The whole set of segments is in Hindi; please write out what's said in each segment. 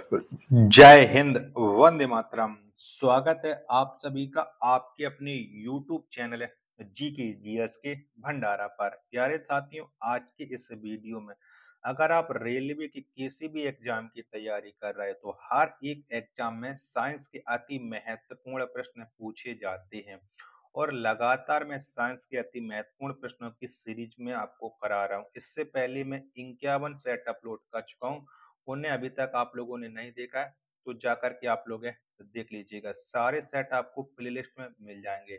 जय हिंद, वंदे मातरम। स्वागत है आप सभी का आपके अपने YouTube चैनल है जी के जीएस के भंडारा पर। प्यारे साथियों, आज के इस वीडियो में अगर आप रेलवे की किसी भी एग्जाम की तैयारी कर रहे हैं तो हर एक एग्जाम में साइंस के अति महत्वपूर्ण प्रश्न पूछे जाते हैं और लगातार मैं साइंस के अति महत्वपूर्ण प्रश्नों की सीरीज में आपको करा रहा हूँ। इससे पहले मैं 51 सेट अपलोड कर चुका हूँ, उन्हें अभी तक आप लोगों ने नहीं देखा है तो जाकर के आप लोग देख लीजिएगा। सारे सेट आपको प्लेलिस्ट में मिल जाएंगे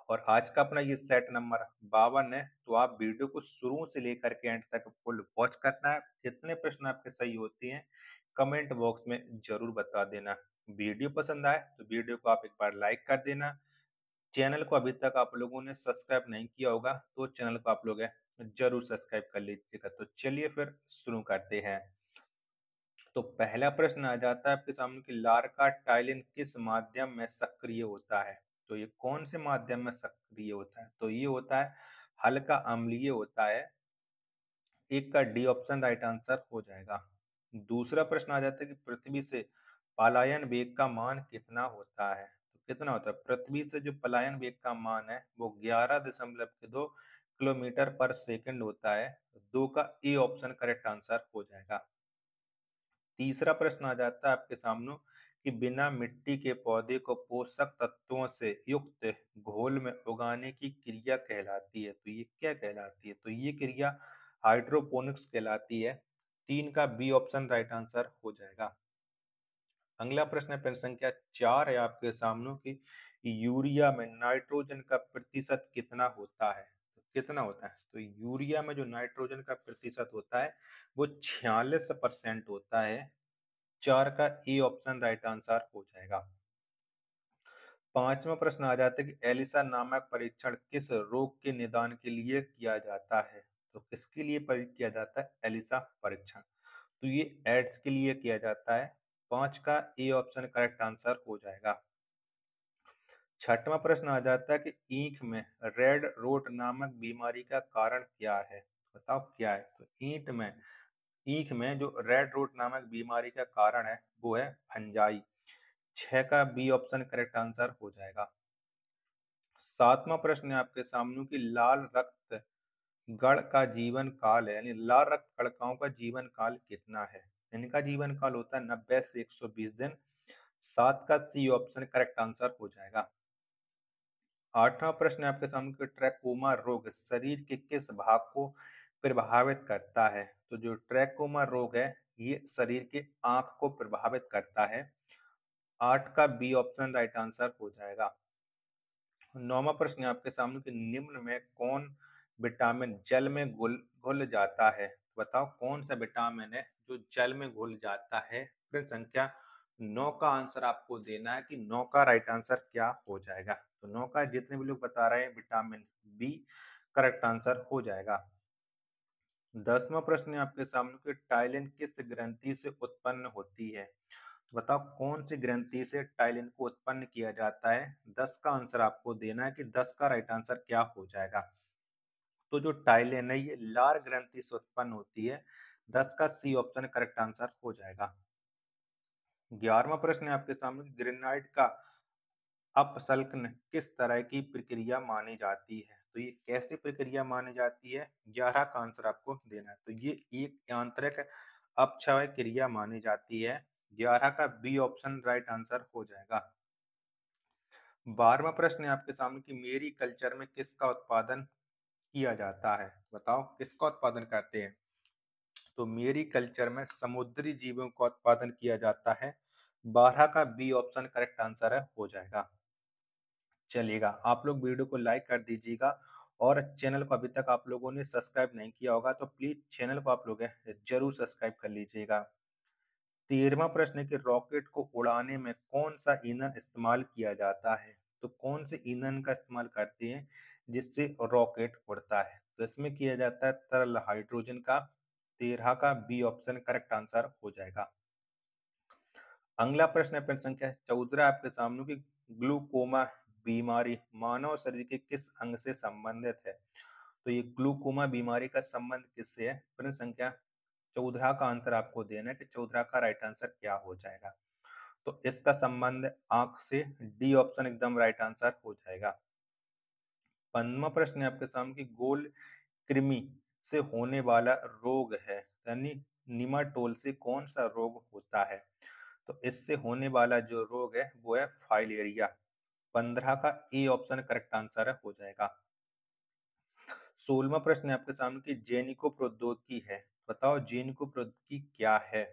और आज का अपना ये सेट नंबर 52 है। तो आप वीडियो को शुरू से लेकर के एंड तक फुल वॉच करना है। कितने प्रश्न आपके सही होते हैं कमेंट बॉक्स में जरूर बता देना। वीडियो पसंद आए तो वीडियो को आप एक बार लाइक कर देना। चैनल को अभी तक आप लोगों ने सब्सक्राइब नहीं किया होगा तो चैनल को आप लोग जरूर सब्सक्राइब कर लीजिएगा। तो चलिए फिर शुरू करते हैं। तो पहला प्रश्न आ जाता है आपके सामने कि लार्का टाइलिन किस माध्यम में सक्रिय होता है। तो ये कौन से माध्यम में सक्रिय होता है? तो ये होता है हल्का अम्लीय होता है। एक का डी ऑप्शन राइट आंसर हो जाएगा। दूसरा प्रश्न आ जाता है कि पृथ्वी से पलायन वेग का मान कितना होता है। तो कितना होता है? पृथ्वी से जो पलायन वेग का मान है वो 11.2 किलोमीटर पर सेकंड होता है। दो का ए ऑप्शन करेक्ट आंसर हो जाएगा। तीसरा प्रश्न आ जाता है आपके सामने कि बिना मिट्टी के पौधे को पोषक तत्वों से युक्त घोल में उगाने की क्रिया कहलाती है। तो ये क्या कहलाती है? तो ये क्रिया हाइड्रोपोनिक्स कहलाती है। तीन का बी ऑप्शन राइट आंसर हो जाएगा। अगला प्रश्न है प्रश्न संख्या 4 है आपके सामने कि यूरिया में नाइट्रोजन का प्रतिशत कितना होता है। तो कितना होता है? तो यूरिया में जो नाइट्रोजन का प्रतिशत होता है वो 46% होता है। 4 का ए ऑप्शन राइट आंसर हो जाएगा। पांचवा प्रश्न आ जाता है कि एलिसा नामक परीक्षण किस रोग के निदान के लिए किया जाता है। तो किसके लिए किया जाता है एलिसा परीक्षण? तो ये एड्स के लिए किया जाता है। 5 का ए ऑप्शन करेक्ट आंसर हो जाएगा। छठवां प्रश्न आ जाता है कि ईंख में रेड रोट नामक बीमारी का कारण क्या है। बताओ क्या है? तो ईंख में जो रेड रोट नामक बीमारी का कारण है वो है फंजाई। 6 का बी ऑप्शन करेक्ट आंसर हो जाएगा। सातवां प्रश्न है आपके सामने कि लाल रक्त गण का जीवन काल है यानी लाल रक्त कणिकाओं का जीवन काल कितना है। इनका जीवन काल होता है 90 से 120 दिन। 7 का सी ऑप्शन करेक्ट आंसर हो जाएगा। आठवां प्रश्न है आपके सामने कि ट्रैकोमा रोग शरीर के किस भाग को प्रभावित करता है। तो जो ट्रैकोमा रोग है ये शरीर के आंख को प्रभावित करता है। 8 का बी ऑप्शन राइट आंसर हो जाएगा। नौवां प्रश्न है आपके सामने कि निम्न में कौन विटामिन जल में घुल जाता है। बताओ कौन सा विटामिन है जो जल में घुल जाता है। प्रश्न संख्या 9 का आंसर आपको देना है कि 9 का राइट आंसर क्या हो जाएगा। तो 9 का जितने भी लोग बता रहे हैं विटामिन बी करेक्ट आंसर हो जाएगा। 10वां प्रश्न है आपके सामने कि टाइलिन किस ग्रंथि से उत्पन्न होती है। बताओ कौन सी ग्रंथि से टाइलिन को उत्पन्न किया जाता है। 10 का आंसर आपको देना है कि 10 का राइट आंसर क्या हो जाएगा। तो जो टाइलिन है ये लार ग्रंथि से उत्पन्न होती है। 10 का सी ऑप्शन करेक्ट आंसर हो जाएगा। 11वां प्रश्न है आपके सामने ग्रेनाइट का अपसल्कन किस तरह की प्रक्रिया मानी जाती है। तो ये कैसी प्रक्रिया मानी जाती है? 11 का आंसर आपको देना है। तो ये एक यांत्रिक अपक्षय क्रिया मानी जाती है। 11 का बी ऑप्शन राइट आंसर हो जाएगा। 12वां प्रश्न है आपके सामने कि मेरी कल्चर में किसका उत्पादन किया जाता है। बताओ किसका उत्पादन करते हैं। तो मेरी कल्चर में समुद्री जीवों का उत्पादन किया जाता है। 12 का बी ऑप्शन करेक्ट आंसर है हो जाएगा। चलिएगा, आप लोग वीडियो को लाइक कर दीजिएगा और चैनल को अभी तक आप लोगों ने सब्सक्राइब नहीं किया होगा तो प्लीज चैनल को आप लोग जरूर सब्सक्राइब कर लीजिएगा। 13वां प्रश्न है कि रॉकेट को उड़ाने में कौन सा ईंधन इस्तेमाल किया जाता है। तो कौन से ईंधन का इस्तेमाल करते हैं जिससे रॉकेट उड़ता है। तो इसमें किया जाता है तरल हाइड्रोजन का। 13 का बी ऑप्शन करेक्ट आंसर हो जाएगा। अगला प्रश्न है प्रश्न संख्या 14 आपके सामने की ग्लूकोमा बीमारी मानव शरीर के किस अंग से संबंधित है। तो ये ग्लूकोमा बीमारी का संबंध किससे है? प्रश्न संख्या 14 का आंसर आपको देना है कि 14 का राइट आंसर क्या हो जाएगा। तो इसका संबंध आंख से, डी ऑप्शन एकदम राइट आंसर हो जाएगा। 15वां प्रश्न है आपके सामने कि गोल कृमि से होने वाला रोग है, यानी निमाटोल से कौन सा रोग होता है। तो इससे होने वाला जो रोग है वो है फाइलेरिया। 15 का ए ऑप्शन करेक्ट आंसर हो जाएगा। 16वां प्रश्न है आपके सामने कि जेनिको प्रौद्योगिकी है, बताओ जेनिको प्रौद्योगिकी क्या है।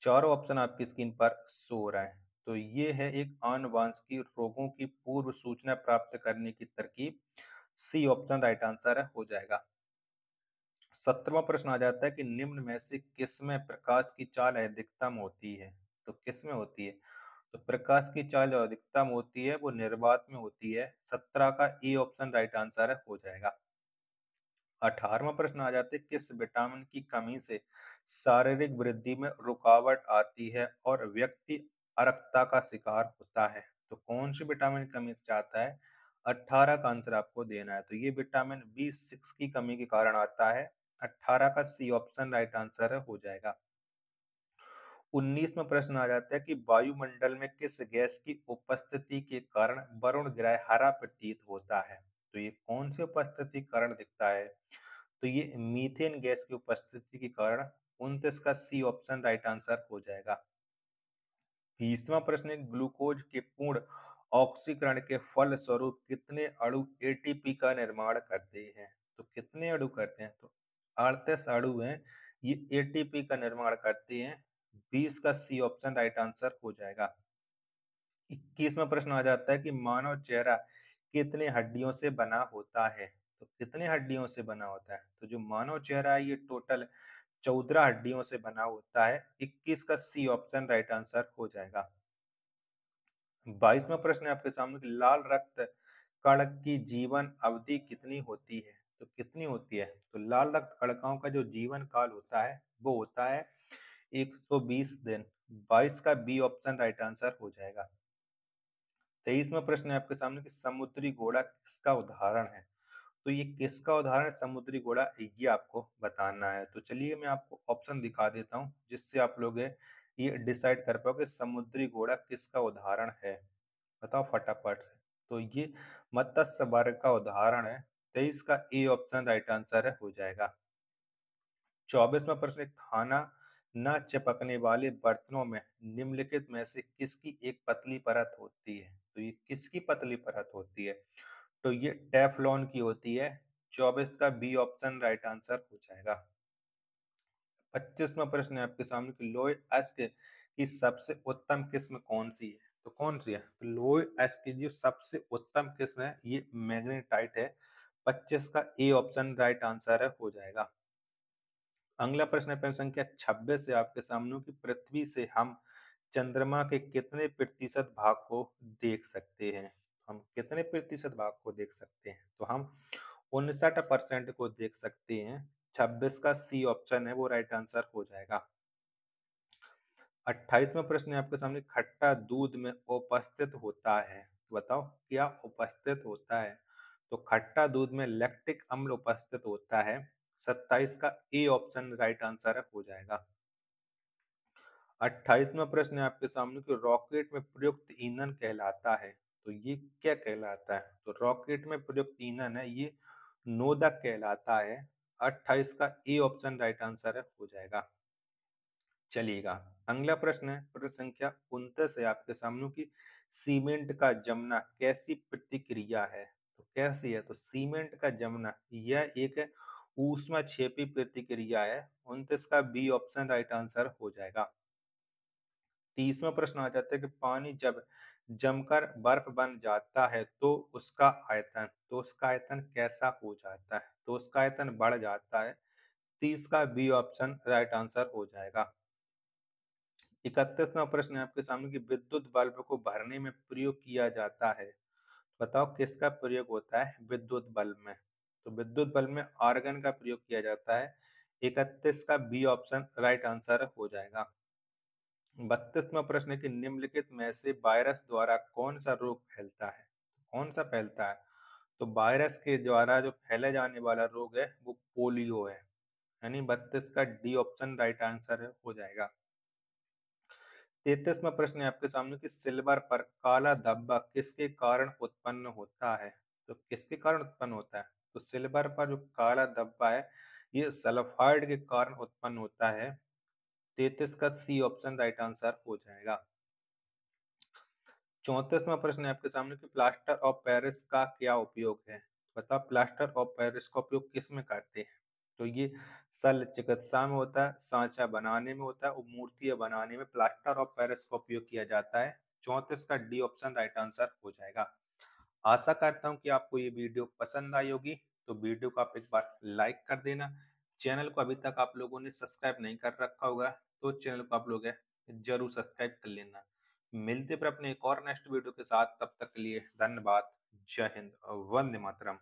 चारों ऑप्शन आपकी स्क्रीन पर शो हो रहा है। तो ये है एक आनुवांशिक रोगों की पूर्व सूचना प्राप्त करने की तरकीब। सी ऑप्शन राइट आंसर हो जाएगा। 17वां प्रश्न आ जाता है कि निम्न में से किसमें प्रकाश की चाल अधिकतम होती है। तो किसमें होती है। तो प्रकाश की चाल जो अधिकतम होती है वो निर्वात में होती है। 17 का ए ऑप्शन राइट आंसर हो जाएगा। 18वां प्रश्न आ जाता है किस विटामिन की कमी से शारीरिक वृद्धि में रुकावट आती है और व्यक्ति अर्कता का शिकार होता है। तो कौन सी विटामिन की कमी से आता है। 18 का आंसर आपको देना है। तो ये विटामिन B6 की कमी के कारण आता है। 18 का सी ऑप्शन राइट आंसर हो जाएगा। 19वां प्रश्न आ जाता है कि वायुमंडल में किस गैस की उपस्थिति के कारण वरुण ग्रह हरा प्रतीत होता है। तो ये कौन सी उपस्थिति के कारण दिखता है। तो ये मीथेन गैस की उपस्थिति के कारण। 29 का सी ऑप्शन राइट आंसर हो जाएगा। 20वां प्रश्न है ग्लूकोज के पूर्ण ऑक्सीकरण के फल स्वरूप कितने अणु एटीपी का निर्माण करते हैं। तो कितने अणु करते हैं। तो 38 अणु हैं, ये एटीपी का निर्माण करते हैं। 20 का सी ऑप्शन राइट आंसर हो जाएगा। 21वां प्रश्न आ जाता है कि मानव चेहरा कितने हड्डियों से बना होता है। तो कितने हड्डियों से बना होता है। तो जो मानव चेहरा है ये टोटल 14 हड्डियों से बना होता है। 21 का सी ऑप्शन राइट आंसर हो जाएगा। 22वां प्रश्न है आपके सामने कि लाल रक्त कण की जीवन अवधि कितनी होती है। तो कितनी होती है। तो लाल रक्त कणिकाओं का जो जीवन काल होता है वो होता है 120 दिन। 22 का बी ऑप्शन राइट आंसर हो जाएगा। 23वां प्रश्न है आपके सामने कि समुद्री घोड़ा किसका उदाहरण है। तो ये किसका उदाहरण है समुद्री घोड़ा, ये आपको बताना है। तो चलिए मैं आपको ऑप्शन दिखा देता हूँ जिससे आप लोग ये डिसाइड कर पाओ कि समुद्री घोड़ा किसका उदाहरण है। बताओ फटाफट से। तो ये मत्स्य वर्ग का उदाहरण है। 23 का ए ऑप्शन राइट आंसर हो जाएगा। 24वां प्रश्न, खाना न चिपकने वाले बर्तनों में निम्नलिखित में से किसकी एक पतली परत होती है। तो ये किसकी पतली परत होती है। तो ये टेफलॉन की होती है। 24 का बी ऑप्शन राइट आंसर हो जाएगा। 25वां प्रश्न है आपके सामने कि लोहे अयस्क की सबसे उत्तम किस्म कौन सी है। तो कौन सी है। तो लोहे अयस्क की जो सबसे उत्तम किस्म है ये मैग्नेटाइट है। 25 का ए ऑप्शन राइट आंसर हो जाएगा। अगला प्रश्न है प्रश्न संख्या 26 से आपके सामने कि पृथ्वी से हम चंद्रमा के कितने प्रतिशत भाग को देख सकते हैं। हम कितने प्रतिशत भाग को देख सकते हैं। तो हम 59% को देख सकते हैं। 26 का सी ऑप्शन है वो राइट आंसर हो जाएगा। 28वां प्रश्न है आपके सामने खट्टा दूध में उपस्थित होता है। तो बताओ क्या उपस्थित होता है। तो खट्टा दूध में लैक्टिक अम्ल उपस्थित होता है। 27 का ए ऑप्शन राइट आंसर हो जाएगा। 28वां प्रश्न है आपके सामने कि रॉकेट में प्रयुक्त ईंधन कहलाता है। तो ये क्या कहलाता है। तो रॉकेट में प्रयुक्त ईंधन है ये नोदक कहलाता है। 28 का ए ऑप्शन राइट आंसर हो जाएगा। चलिएगा अगला प्रश्न है प्रश्न संख्या 29 है आपके सामने की सीमेंट का जमना कैसी प्रतिक्रिया है। तो कैसी है। तो सीमेंट का जमना यह एक ऊष्माक्षेपी प्रतिक्रिया है। 29 का बी ऑप्शन राइट आंसर हो जाएगा। 30वां प्रश्न आ जाता है कि पानी जब जमकर बर्फ बन जाता है तो उसका आयतन कैसा हो जाता है। तो उसका आयतन बढ़ जाता है। 30 का बी ऑप्शन राइट आंसर हो जाएगा। 31वां प्रश्न है आपके सामने कि विद्युत बल्ब को भरने में प्रयोग किया जाता है। बताओ किसका प्रयोग होता है विद्युत बल्ब में। तो विद्युत बल्ब में आर्गन का प्रयोग किया जाता है। 31 का बी ऑप्शन राइट आंसर हो जाएगा। 32वां प्रश्न है कि निम्नलिखित में से वायरस द्वारा कौन सा रोग फैलता है। कौन सा फैलता है। तो वायरस के द्वारा जो फैले जाने वाला रोग है वो पोलियो है। यानी 32 का डी ऑप्शन राइट आंसर हो जाएगा। 33वां प्रश्न है आपके सामने कि सिल्वर पर काला धब्बा किसके कारण उत्पन्न होता है? तो किसके कारण उत्पन्न होता है? तो सिल्वर पर जो काला धब्बा है ये सल्फाइड के कारण उत्पन्न होता है। 33 का सी ऑप्शन राइट आंसर हो जाएगा। 34वां प्रश्न है आपके सामने कि प्लास्टर ऑफ पेरिस का क्या उपयोग है? बताओ प्लास्टर ऑफ पेरिस का उपयोग किस में करते हैं? तो ये शल्य चिकित्सा में होता है, सांचा बनाने में होता है और मूर्तियां बनाने में प्लास्टर ऑफ पेरिस का उपयोग किया जाता है। 34 का डी ऑप्शन राइट आंसर हो जाएगा। आशा करता हूँ कि आपको ये वीडियो पसंद आई होगी, तो वीडियो को आप एक बार लाइक कर देना। चैनल को अभी तक आप लोगों ने सब्सक्राइब नहीं कर रखा होगा तो चैनल को आप लोग जरूर सब्सक्राइब कर लेना। मिलते फिर अपने एक और नेक्स्ट वीडियो के साथ, तब तक के लिए धन्यवाद। जय हिंद, वंदे मातरम।